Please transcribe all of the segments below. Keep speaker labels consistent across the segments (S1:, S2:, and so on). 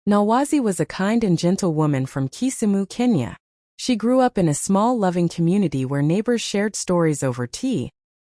S1: Nolwazi was a kind and gentle woman from Kisumu, Kenya. She grew up in a small, loving community where neighbors shared stories over tea,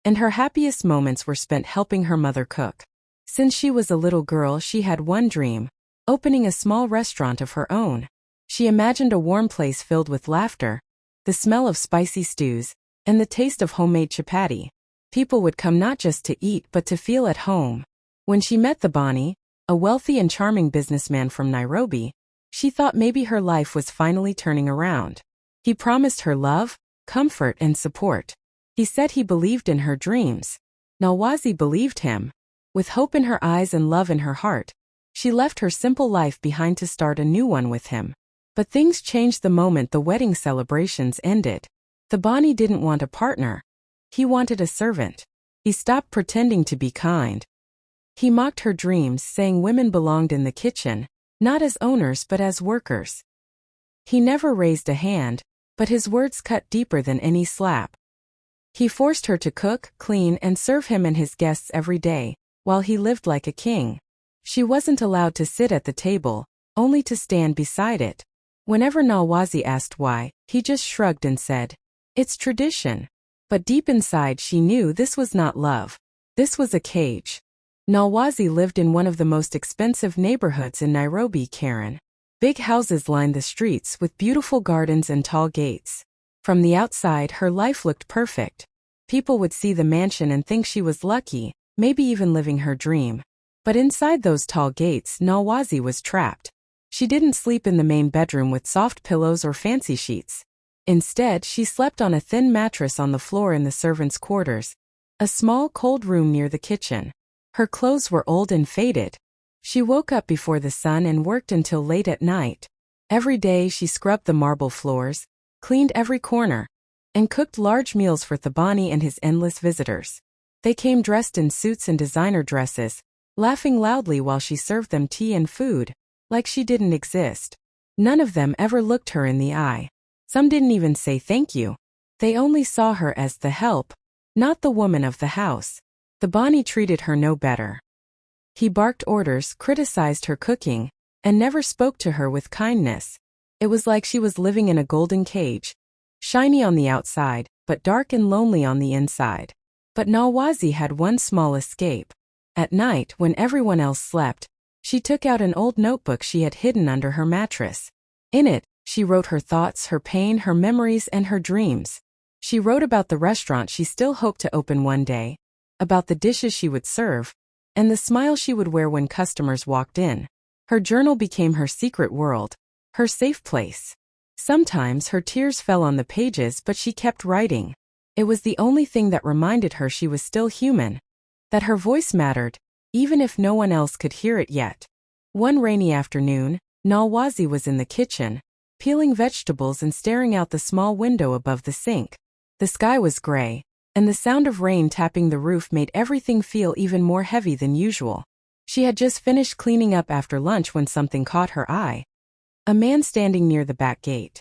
S1: and her happiest moments were spent helping her mother cook. Since she was a little girl, she had one dream: opening a small restaurant of her own. She imagined a warm place filled with laughter, the smell of spicy stews, and the taste of homemade chapati. People would come not just to eat but to feel at home. When she met Thabani, a wealthy and charming businessman from Nairobi, she thought maybe her life was finally turning around. He promised her love, comfort, and support. He said he believed in her dreams. Nolwazi believed him. With hope in her eyes and love in her heart, she left her simple life behind to start a new one with him. But things changed the moment the wedding celebrations ended. Thabani didn't want a partner. He wanted a servant. He stopped pretending to be kind. He mocked her dreams, saying women belonged in the kitchen, not as owners but as workers. He never raised a hand, but his words cut deeper than any slap. He forced her to cook, clean, and serve him and his guests every day, while he lived like a king. She wasn't allowed to sit at the table, only to stand beside it. Whenever Nolwazi asked why, he just shrugged and said, "It's tradition." But deep inside she knew this was not love. This was a cage. Nolwazi lived in one of the most expensive neighborhoods in Nairobi, Karen. Big houses lined the streets with beautiful gardens and tall gates. From the outside, her life looked perfect. People would see the mansion and think she was lucky, maybe even living her dream. But inside those tall gates, Nolwazi was trapped. She didn't sleep in the main bedroom with soft pillows or fancy sheets. Instead, she slept on a thin mattress on the floor in the servants' quarters, a small, cold room near the kitchen. Her clothes were old and faded. She woke up before the sun and worked until late at night. Every day she scrubbed the marble floors, cleaned every corner, and cooked large meals for Thabani and his endless visitors. They came dressed in suits and designer dresses, laughing loudly while she served them tea and food, like she didn't exist. None of them ever looked her in the eye. Some didn't even say thank you. They only saw her as the help, not the woman of the house. Thabani treated her no better. He barked orders, criticized her cooking, and never spoke to her with kindness. It was like she was living in a golden cage, shiny on the outside, but dark and lonely on the inside. But Nolwazi had one small escape. At night, when everyone else slept, she took out an old notebook she had hidden under her mattress. In it, she wrote her thoughts, her pain, her memories, and her dreams. She wrote about the restaurant she still hoped to open one day, about the dishes she would serve, and the smile she would wear when customers walked in. Her journal became her secret world, her safe place. Sometimes her tears fell on the pages, but she kept writing. It was the only thing that reminded her she was still human, that her voice mattered, even if no one else could hear it yet. One rainy afternoon, Nolwazi was in the kitchen, peeling vegetables and staring out the small window above the sink. The sky was gray, and the sound of rain tapping the roof made everything feel even more heavy than usual. She had just finished cleaning up after lunch when something caught her eye. A man standing near the back gate.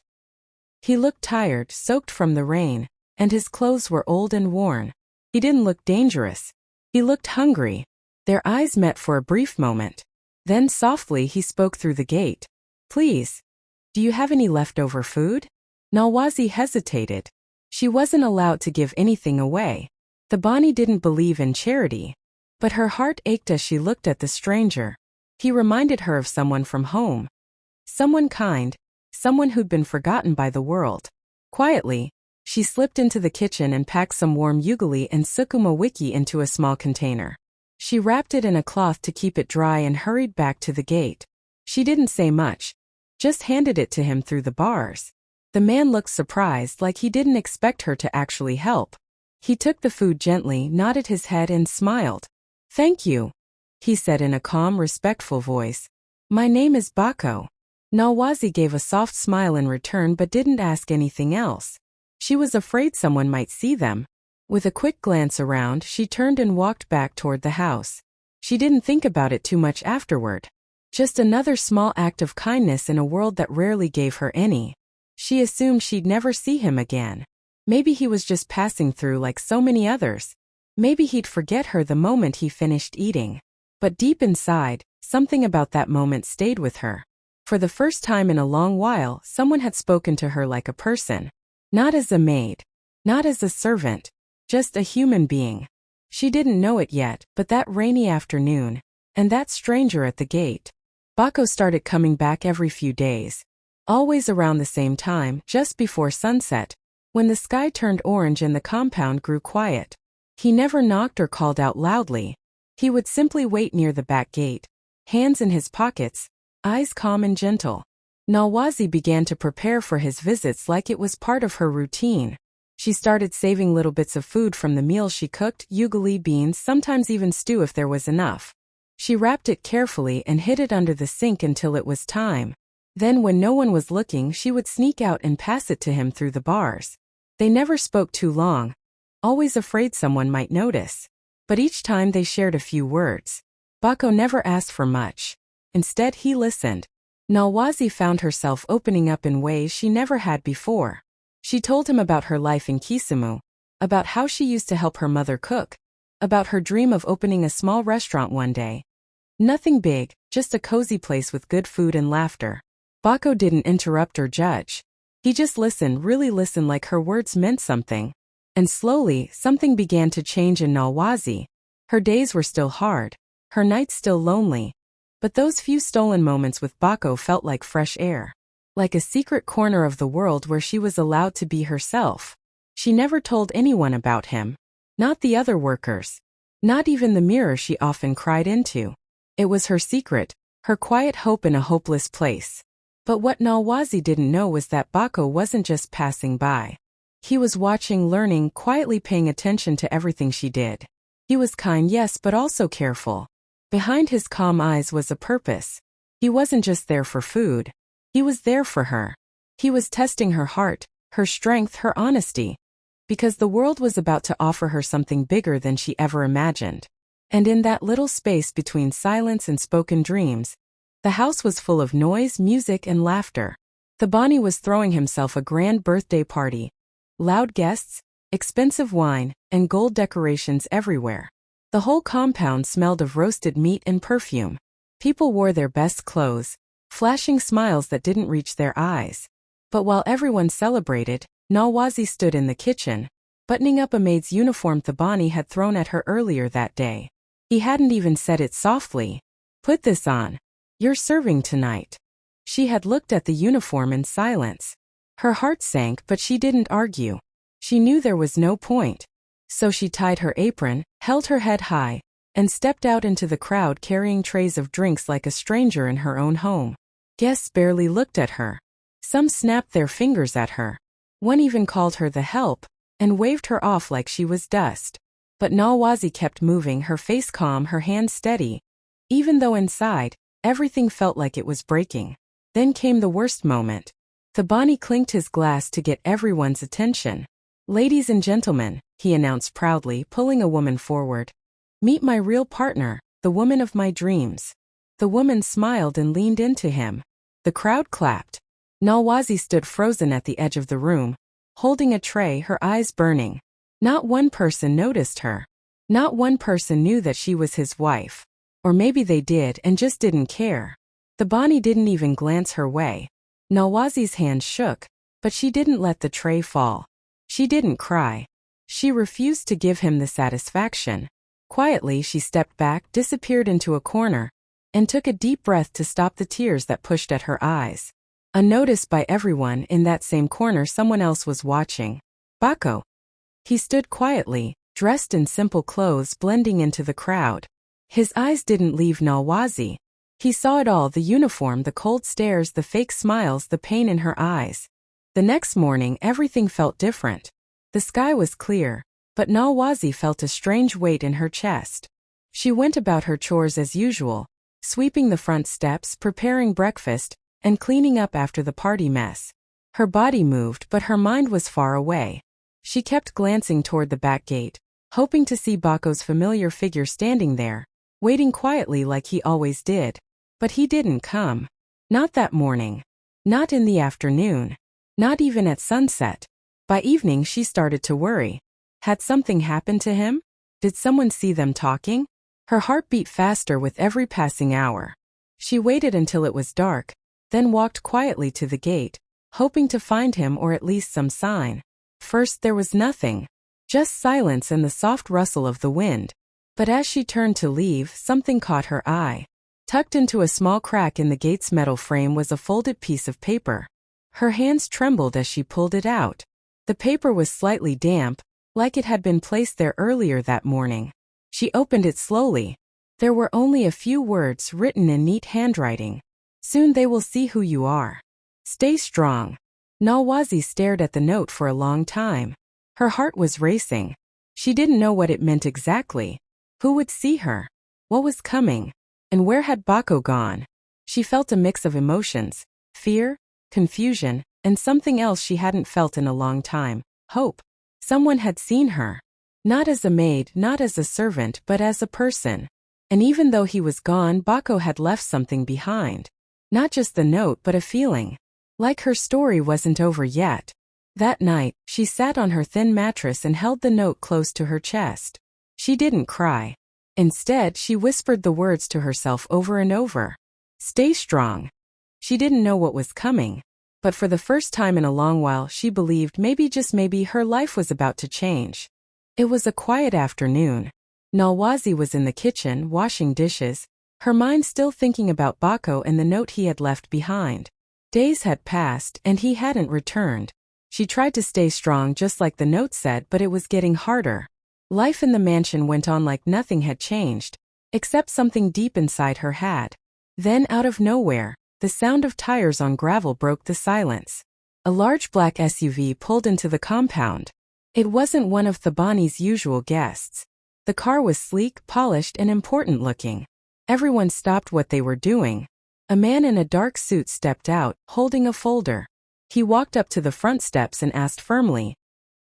S1: He looked tired, soaked from the rain, and his clothes were old and worn. He didn't look dangerous. He looked hungry. Their eyes met for a brief moment. Then softly he spoke through the gate. "Please, do you have any leftover food?" Nolwazi hesitated. She wasn't allowed to give anything away. Thabani didn't believe in charity. But her heart ached as she looked at the stranger. He reminded her of someone from home. Someone kind, someone who'd been forgotten by the world. Quietly, she slipped into the kitchen and packed some warm ugali and sukuma wiki into a small container. She wrapped it in a cloth to keep it dry and hurried back to the gate. She didn't say much, just handed it to him through the bars. The man looked surprised, like he didn't expect her to actually help. He took the food gently, nodded his head, and smiled. "Thank you," he said in a calm, respectful voice. "My name is Bako." Nolwazi gave a soft smile in return but didn't ask anything else. She was afraid someone might see them. With a quick glance around, she turned and walked back toward the house. She didn't think about it too much afterward. Just another small act of kindness in a world that rarely gave her any. She assumed she'd never see him again. Maybe he was just passing through like so many others. Maybe he'd forget her the moment he finished eating. But deep inside, something about that moment stayed with her. For the first time in a long while, someone had spoken to her like a person. Not as a maid. Not as a servant. Just a human being. She didn't know it yet, but that rainy afternoon, and that stranger at the gate. Bako started coming back every few days. Always around the same time, just before sunset, when the sky turned orange and the compound grew quiet. He never knocked or called out loudly. He would simply wait near the back gate, hands in his pockets, eyes calm and gentle. Nolwazi began to prepare for his visits like it was part of her routine. She started saving little bits of food from the meals she cooked, ugali beans, sometimes even stew if there was enough. She wrapped it carefully and hid it under the sink until it was time. Then when no one was looking, she would sneak out and pass it to him through the bars. They never spoke too long, always afraid someone might notice. But each time they shared a few words. Bako never asked for much. Instead, he listened. Nolwazi found herself opening up in ways she never had before. She told him about her life in Kisumu, about how she used to help her mother cook, about her dream of opening a small restaurant one day. Nothing big, just a cozy place with good food and laughter. Bako didn't interrupt or judge. He just listened, really listened, like her words meant something. And slowly, something began to change in Nolwazi. Her days were still hard, her nights still lonely. But those few stolen moments with Bako felt like fresh air. Like a secret corner of the world where she was allowed to be herself. She never told anyone about him. Not the other workers. Not even the mirror she often cried into. It was her secret, her quiet hope in a hopeless place. But what Nolwazi didn't know was that Bako wasn't just passing by. He was watching, learning, quietly paying attention to everything she did. He was kind, yes, but also careful. Behind his calm eyes was a purpose. He wasn't just there for food. He was there for her. He was testing her heart, her strength, her honesty. Because the world was about to offer her something bigger than she ever imagined. And in that little space between silence and spoken dreams, the house was full of noise, music, and laughter. Thabani was throwing himself a grand birthday party. Loud guests, expensive wine, and gold decorations everywhere. The whole compound smelled of roasted meat and perfume. People wore their best clothes, flashing smiles that didn't reach their eyes. But while everyone celebrated, Nolwazi stood in the kitchen, buttoning up a maid's uniform Thabani had thrown at her earlier that day. He hadn't even said it softly. "Put this on. You're serving tonight." She had looked at the uniform in silence. Her heart sank, but she didn't argue. She knew there was no point. So she tied her apron, held her head high, and stepped out into the crowd carrying trays of drinks like a stranger in her own home. Guests barely looked at her. Some snapped their fingers at her. One even called her the help, and waved her off like she was dust. But Nolwazi kept moving, her face calm, her hands steady. Even though inside, everything felt like it was breaking. Then came the worst moment. Thabani clinked his glass to get everyone's attention. "Ladies and gentlemen," he announced proudly, pulling a woman forward. "Meet my real partner, the woman of my dreams." The woman smiled and leaned into him. The crowd clapped. Nolwazi stood frozen at the edge of the room, holding a tray, her eyes burning. Not one person noticed her. Not one person knew that she was his wife. Or maybe they did and just didn't care. Thabani didn't even glance her way. Nolwazi's hand shook, but she didn't let the tray fall. She didn't cry. She refused to give him the satisfaction. Quietly, she stepped back, disappeared into a corner, and took a deep breath to stop the tears that pushed at her eyes. Unnoticed by everyone, in that same corner someone else was watching. Bako. He stood quietly, dressed in simple clothes, blending into the crowd. His eyes didn't leave Nolwazi. He saw it all, the uniform, the cold stares, the fake smiles, the pain in her eyes. The next morning, everything felt different. The sky was clear, but Nolwazi felt a strange weight in her chest. She went about her chores as usual, sweeping the front steps, preparing breakfast, and cleaning up after the party mess. Her body moved, but her mind was far away. She kept glancing toward the back gate, hoping to see Bako's familiar figure standing there, waiting quietly like he always did. But he didn't come. Not that morning. Not in the afternoon. Not even at sunset. By evening she started to worry. Had something happened to him? Did someone see them talking? Her heart beat faster with every passing hour. She waited until it was dark, then walked quietly to the gate, hoping to find him or at least some sign. First there was nothing. Just silence and the soft rustle of the wind. But as she turned to leave, something caught her eye. Tucked into a small crack in the gate's metal frame was a folded piece of paper. Her hands trembled as she pulled it out. The paper was slightly damp, like it had been placed there earlier that morning. She opened it slowly. There were only a few words written in neat handwriting. Soon they will see who you are. Stay strong. Nolwazi stared at the note for a long time. Her heart was racing. She didn't know what it meant exactly. Who would see her? What was coming? And where had Bako gone? She felt a mix of emotions: fear, confusion, and something else she hadn't felt in a long time: hope. Someone had seen her. Not as a maid, not as a servant, but as a person. And even though he was gone, Bako had left something behind. Not just the note, but a feeling. Like her story wasn't over yet. That night, she sat on her thin mattress and held the note close to her chest. She didn't cry. Instead, she whispered the words to herself over and over. Stay strong. She didn't know what was coming. But for the first time in a long while, she believed maybe, just maybe, her life was about to change. It was a quiet afternoon. Nolwazi was in the kitchen, washing dishes, her mind still thinking about Bako and the note he had left behind. Days had passed, and he hadn't returned. She tried to stay strong just like the note said, but it was getting harder. Life in the mansion went on like nothing had changed, except something deep inside her had. Then, out of nowhere, the sound of tires on gravel broke the silence. A large black SUV pulled into the compound. It wasn't one of Thabani's usual guests. The car was sleek, polished, and important looking. Everyone stopped what they were doing. A man in a dark suit stepped out, holding a folder. He walked up to the front steps and asked firmly,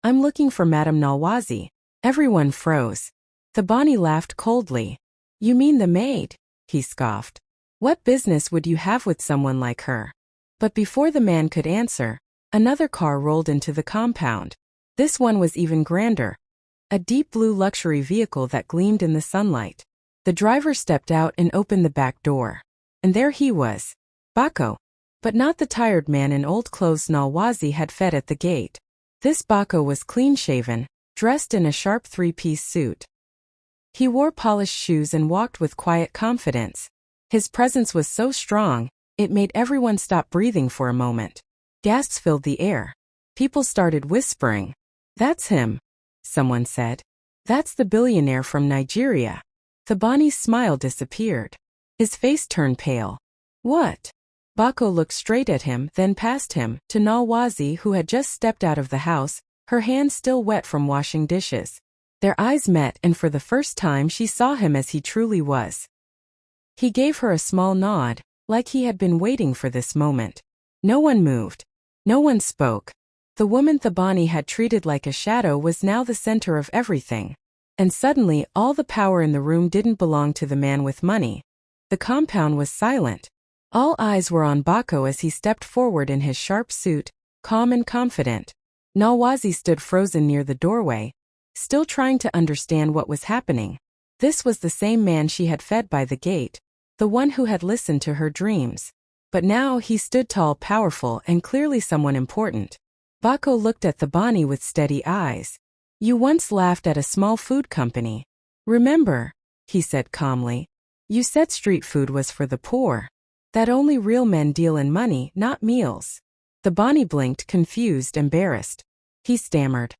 S1: "I'm looking for Madame Nolwazi." Everyone froze. Thabani laughed coldly. "You mean the maid?" he scoffed. "What business would you have with someone like her?" But before the man could answer, another car rolled into the compound. This one was even grander. A deep blue luxury vehicle that gleamed in the sunlight. The driver stepped out and opened the back door. And there he was. Bako. But not the tired man in old clothes Nolwazi had fed at the gate. This Bako was clean-shaven, dressed in a sharp three-piece suit. He wore polished shoes and walked with quiet confidence. His presence was so strong, it made everyone stop breathing for a moment. Gasps filled the air. People started whispering. "That's him," someone said. "That's the billionaire from Nigeria." Thabani's smile disappeared. His face turned pale. "What?" Bako looked straight at him, then past him, to Nolwazi, who had just stepped out of the house, her hands still wet from washing dishes. Their eyes met, and for the first time she saw him as he truly was. He gave her a small nod, like he had been waiting for this moment. No one moved. No one spoke. The woman Thabani had treated like a shadow was now the center of everything. And suddenly, all the power in the room didn't belong to the man with money. The compound was silent. All eyes were on Bako as he stepped forward in his sharp suit, calm and confident. Nolwazi stood frozen near the doorway, still trying to understand what was happening. This was the same man she had fed by the gate, the one who had listened to her dreams. But now he stood tall, powerful, and clearly someone important. Bako looked at Thabani with steady eyes. "You once laughed at a small food company. Remember?" he said calmly. "You said street food was for the poor. That only real men deal in money, not meals." Thabani blinked, confused, embarrassed. He stammered.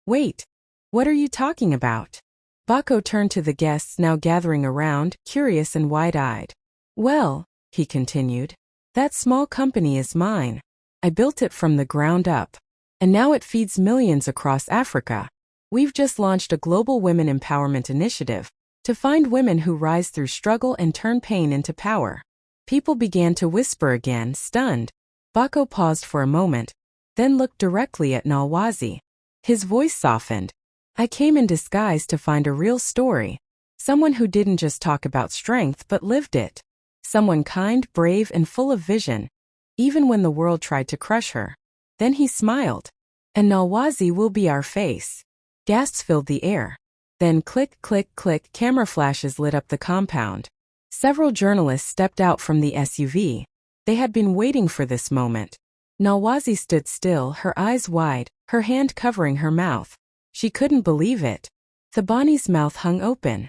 S1: "Wait. What are you talking about?" Bako turned to the guests now gathering around, curious and wide-eyed. "Well," he continued, "that small company is mine. I built it from the ground up. And now it feeds millions across Africa. We've just launched a global women empowerment initiative to find women who rise through struggle and turn pain into power." People began to whisper again, stunned. Bako paused for a moment, then looked directly at Nolwazi. His voice softened. "I came in disguise to find a real story. Someone who didn't just talk about strength but lived it. Someone kind, brave, and full of vision, even when the world tried to crush her." Then he smiled. "And Nolwazi will be our face." Gasps filled the air. Then click, click, click, camera flashes lit up the compound. Several journalists stepped out from the SUV. They had been waiting for this moment. Nolwazi stood still, her eyes wide, her hand covering her mouth. She couldn't believe it. Thabani's mouth hung open.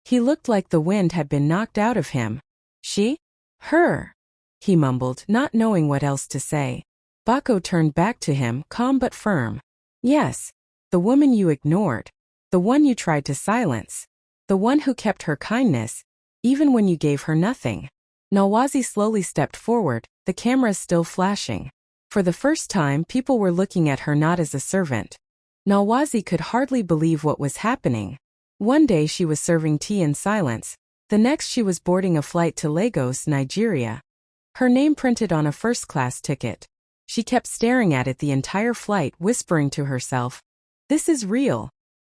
S1: He looked like the wind had been knocked out of him. She? Her? He mumbled, not knowing what else to say. Bako turned back to him, calm but firm. Yes. The woman you ignored. The one you tried to silence. The one who kept her kindness, even when you gave her nothing. Nolwazi slowly stepped forward, the camera still flashing. For the first time, people were looking at her not as a servant. Nolwazi could hardly believe what was happening. One day she was serving tea in silence. The next she was boarding a flight to Lagos, Nigeria. Her name printed on a first-class ticket. She kept staring at it the entire flight, whispering to herself, "This is real.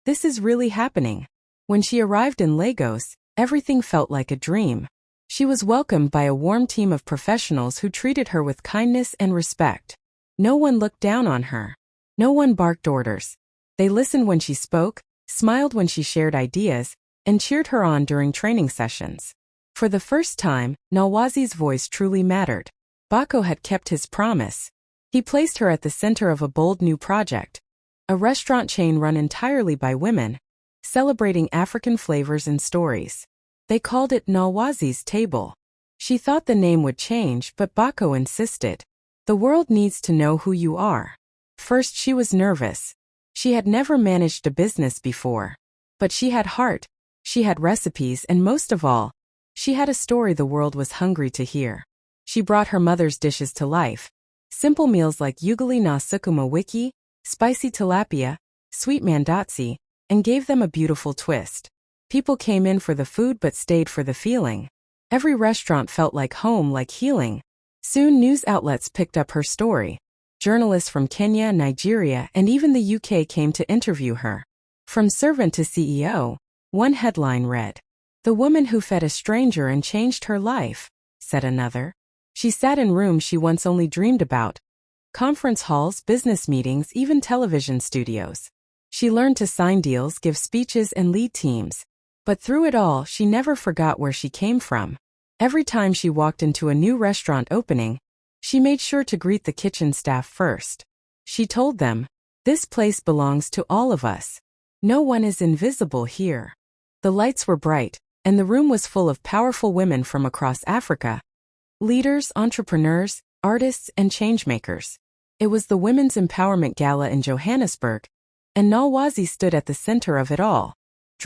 S1: This is really happening." When she arrived in Lagos, everything felt like a dream. She was welcomed by a warm team of professionals who treated her with kindness and respect. No one looked down on her. No one barked orders. They listened when she spoke, smiled when she shared ideas, and cheered her on during training sessions. For the first time, Nolwazi's voice truly mattered. Bako had kept his promise. He placed her at the center of a bold new project. A restaurant chain run entirely by women, celebrating African flavors and stories. They called it Nolwazi's Table. She thought the name would change, but Bako insisted. The world needs to know who you are. First she was nervous. She had never managed a business before. But she had heart. She had recipes and most of all, she had a story the world was hungry to hear. She brought her mother's dishes to life. Simple meals like ugali na sukuma wiki, spicy tilapia, sweet mandatsi, and gave them a beautiful twist. People came in for the food but stayed for the feeling. Every restaurant felt like home, like healing. Soon news outlets picked up her story. Journalists from Kenya, Nigeria, and even the UK came to interview her. From servant to CEO, one headline read, "The woman who fed a stranger and changed her life," said another. She sat in rooms she once only dreamed about. Conference halls, business meetings, even television studios. She learned to sign deals, give speeches, and lead teams. But through it all, she never forgot where she came from. Every time she walked into a new restaurant opening, she made sure to greet the kitchen staff first. She told them, "This place belongs to all of us. No one is invisible here." The lights were bright, and the room was full of powerful women from across Africa. Leaders, entrepreneurs, artists, and changemakers. It was the Women's Empowerment Gala in Johannesburg, and Nolwazi stood at the center of it all.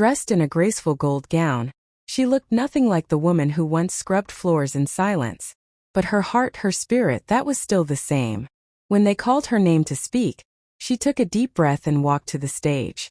S1: Dressed in a graceful gold gown, she looked nothing like the woman who once scrubbed floors in silence. But her heart, her spirit, that was still the same. When they called her name to speak, she took a deep breath and walked to the stage.